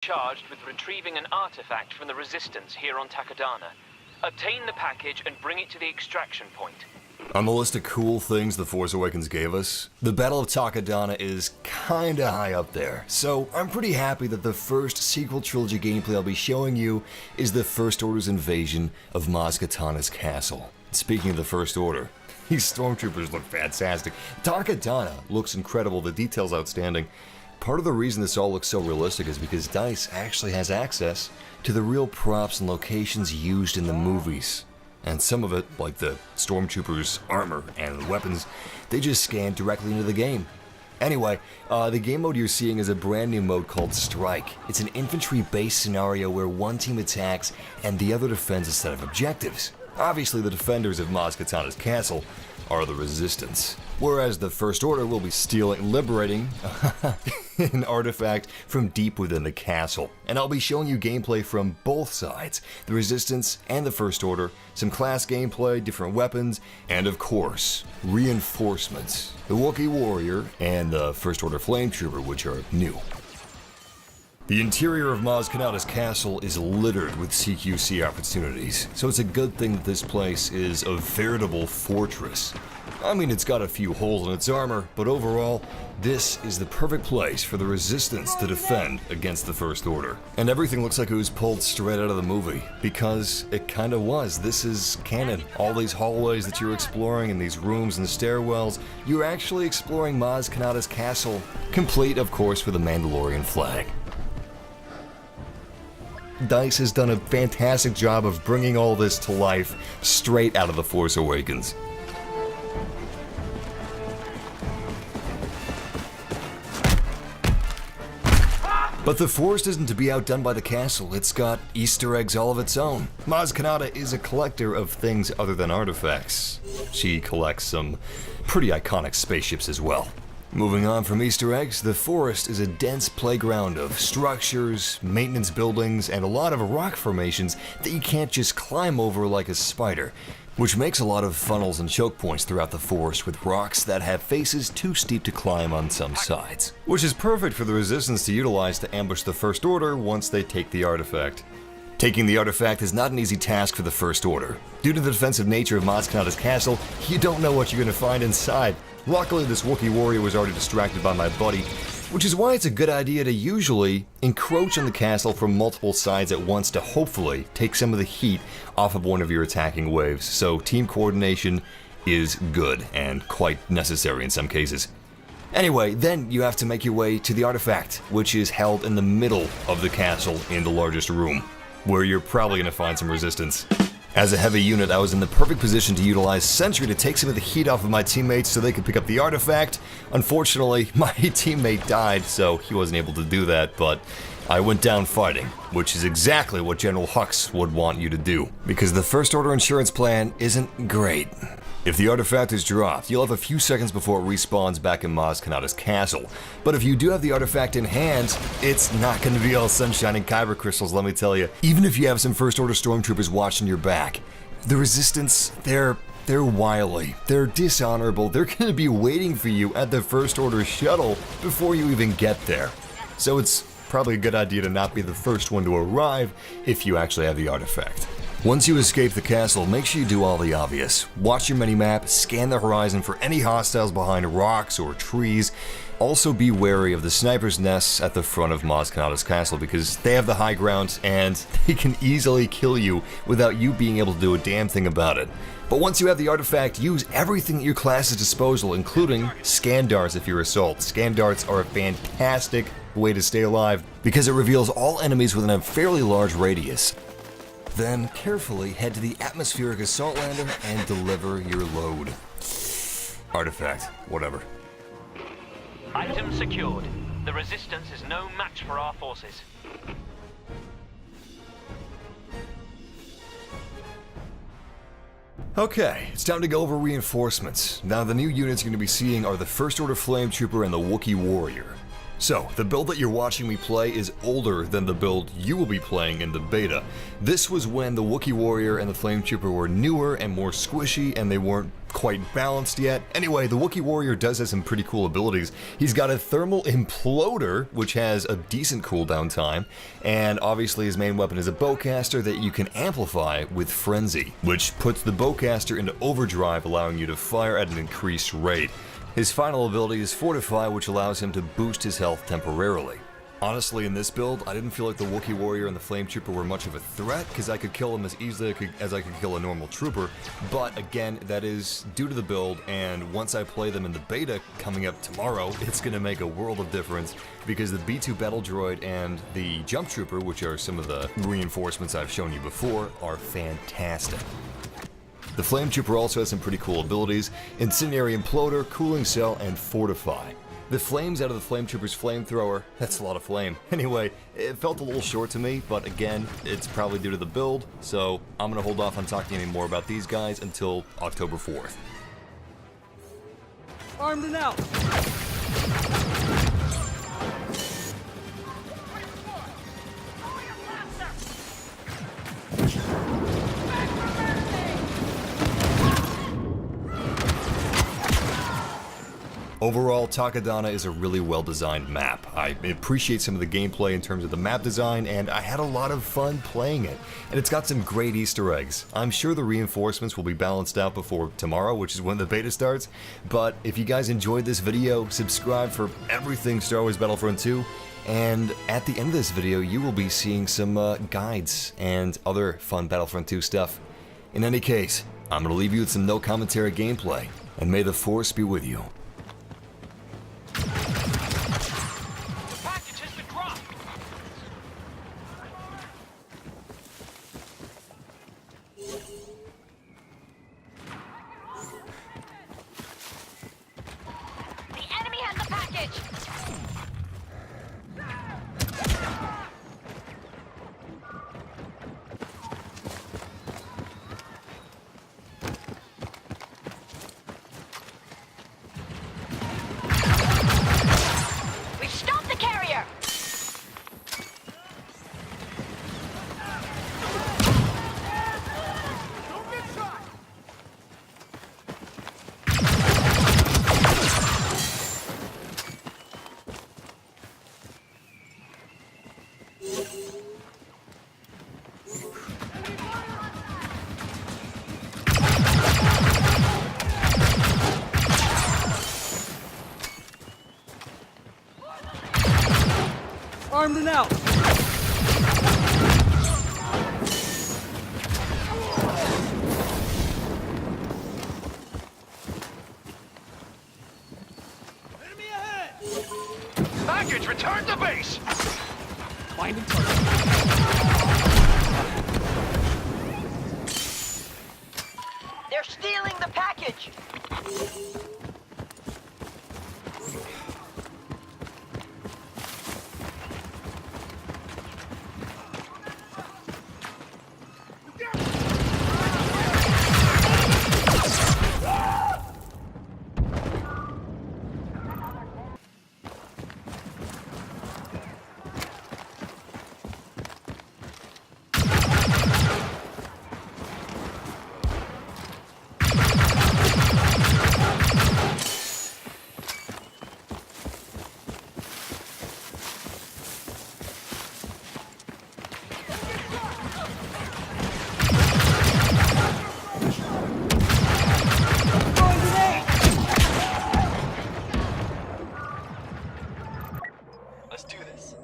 charged with retrieving an artifact from the Resistance here on Takodana. Obtain the package and bring it to the extraction point. On the list of cool things The Force Awakens gave us, the Battle of Takodana is kinda high up there, so I'm pretty happy that the first sequel trilogy gameplay I'll be showing you is the First Order's invasion of Maz Kanata's castle. Speaking of the First Order, these stormtroopers look fantastic. Takodana looks incredible, the detail's outstanding. Part of the reason this all looks so realistic is because DICE actually has access to the real props and locations used in the movies. And some of it, like the stormtroopers' armor and weapons, they just scan directly into the game. Anyway, the game mode you're seeing is a brand new mode called Strike. It's an infantry-based scenario where one team attacks and the other defends a set of objectives. Obviously, the defenders of Maz Kanata's castle are the Resistance, whereas the First Order will be liberating an artifact from deep within the castle. And I'll be showing you gameplay from both sides, the Resistance and the First Order, some class gameplay, different weapons, and of course, reinforcements, the Wookie Warrior and the First Order Flametrooper, which are new. The interior of Maz Kanata's castle is littered with CQC opportunities, so it's a good thing that this place is a veritable fortress. I mean, it's got a few holes in its armor, but overall, this is the perfect place for the Resistance to defend against the First Order. And everything looks like it was pulled straight out of the movie, because it kinda was. This is canon. All these hallways that you're exploring and these rooms and stairwells, you're actually exploring Maz Kanata's castle, complete, of course, with a Mandalorian flag. DICE has done a fantastic job of bringing all this to life straight out of The Force Awakens. But the forest isn't to be outdone by the castle. It's got Easter eggs all of its own. Maz Kanata is a collector of things other than artifacts. She collects some pretty iconic spaceships as well. Moving on from Easter eggs, the forest is a dense playground of structures, maintenance buildings, and a lot of rock formations that you can't just climb over like a spider, which makes a lot of funnels and choke points throughout the forest with rocks that have faces too steep to climb on some sides, which is perfect for the Resistance to utilize to ambush the First Order once they take the artifact. Taking the artifact is not an easy task for the First Order. Due to the defensive nature of Maz Kanata's castle, you don't know what you're going to find inside. Luckily, this Wookie warrior was already distracted by my buddy, which is why it's a good idea to usually encroach on the castle from multiple sides at once to hopefully take some of the heat off of one of your attacking waves, so team coordination is good and quite necessary in some cases. Anyway, then you have to make your way to the artifact, which is held in the middle of the castle in the largest room, where you're probably going to find some resistance. As a heavy unit, I was in the perfect position to utilize Sentry to take some of the heat off of my teammates so they could pick up the artifact. Unfortunately, my teammate died, so he wasn't able to do that, but I went down fighting, which is exactly what General Hux would want you to do, because the First Order insurance plan isn't great. If the artifact is dropped, you'll have a few seconds before it respawns back in Maz Kanata's castle. But if you do have the artifact in hand, it's not going to be all sunshine and kyber crystals, let me tell you. Even if you have some First Order stormtroopers watching your back, the Resistance, they're wily, they're dishonorable, they're going to be waiting for you at the First Order shuttle before you even get there. So it's probably a good idea to not be the first one to arrive if you actually have the artifact. Once you escape the castle, make sure you do all the obvious. Watch your minimap, scan the horizon for any hostiles behind rocks or trees. Also be wary of the sniper's nests at the front of Maz Kanata's castle because they have the high ground and they can easily kill you without you being able to do a damn thing about it. But once you have the artifact, use everything at your class's disposal, including scan darts if you're assault. Scan darts are a fantastic way to stay alive because it reveals all enemies within a fairly large radius. Then carefully head to the atmospheric assault lander and deliver your load. Artifact, whatever. Item secured. The Resistance is no match for our forces. Okay, it's time to go over reinforcements. Now the new units you're going to be seeing are the First Order Flametrooper and the Wookie Warrior. So, the build that you're watching me play is older than the build you will be playing in the beta. This was when the Wookie Warrior and the Flametrooper were newer and more squishy, and they weren't quite balanced yet. Anyway, the Wookie Warrior does have some pretty cool abilities. He's got a thermal imploder, which has a decent cooldown time, and obviously his main weapon is a bowcaster that you can amplify with Frenzy, which puts the bowcaster into overdrive, allowing you to fire at an increased rate. His final ability is Fortify, which allows him to boost his health temporarily. Honestly, in this build, I didn't feel like the Wookie Warrior and the Flametrooper were much of a threat, because I could kill them as easily as I could kill a normal trooper, but again, that is due to the build, and once I play them in the beta coming up tomorrow, it's going to make a world of difference, because the B2 Battle Droid and the Jump Trooper, which are some of the reinforcements I've shown you before, are fantastic. The Flametrooper also has some pretty cool abilities: Incendiary Imploder, Cooling Cell, and Fortify. The flames out of the Flametrooper's flamethrower, that's a lot of flame. Anyway, it felt a little short to me, but again, it's probably due to the build, so I'm gonna hold off on talking any more about these guys until October 4th. Armed and out! Overall, Takodana is a really well-designed map. I appreciate some of the gameplay in terms of the map design, and I had a lot of fun playing it. And it's got some great Easter eggs. I'm sure the reinforcements will be balanced out before tomorrow, which is when the beta starts, but if you guys enjoyed this video, subscribe for everything Star Wars Battlefront II, and at the end of this video, you will be seeing some guides and other fun Battlefront II stuff. In any case, I'm going to leave you with some no-commentary gameplay, and may the Force be with you. Armed and out! Enemy ahead! Package, return to base! Finding target. They're stealing the package! Let's do this.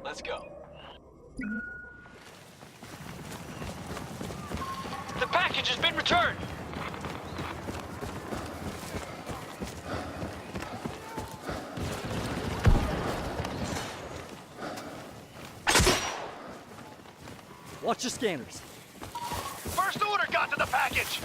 Let's go. The package has been returned! Watch your scanners. First order got to the package!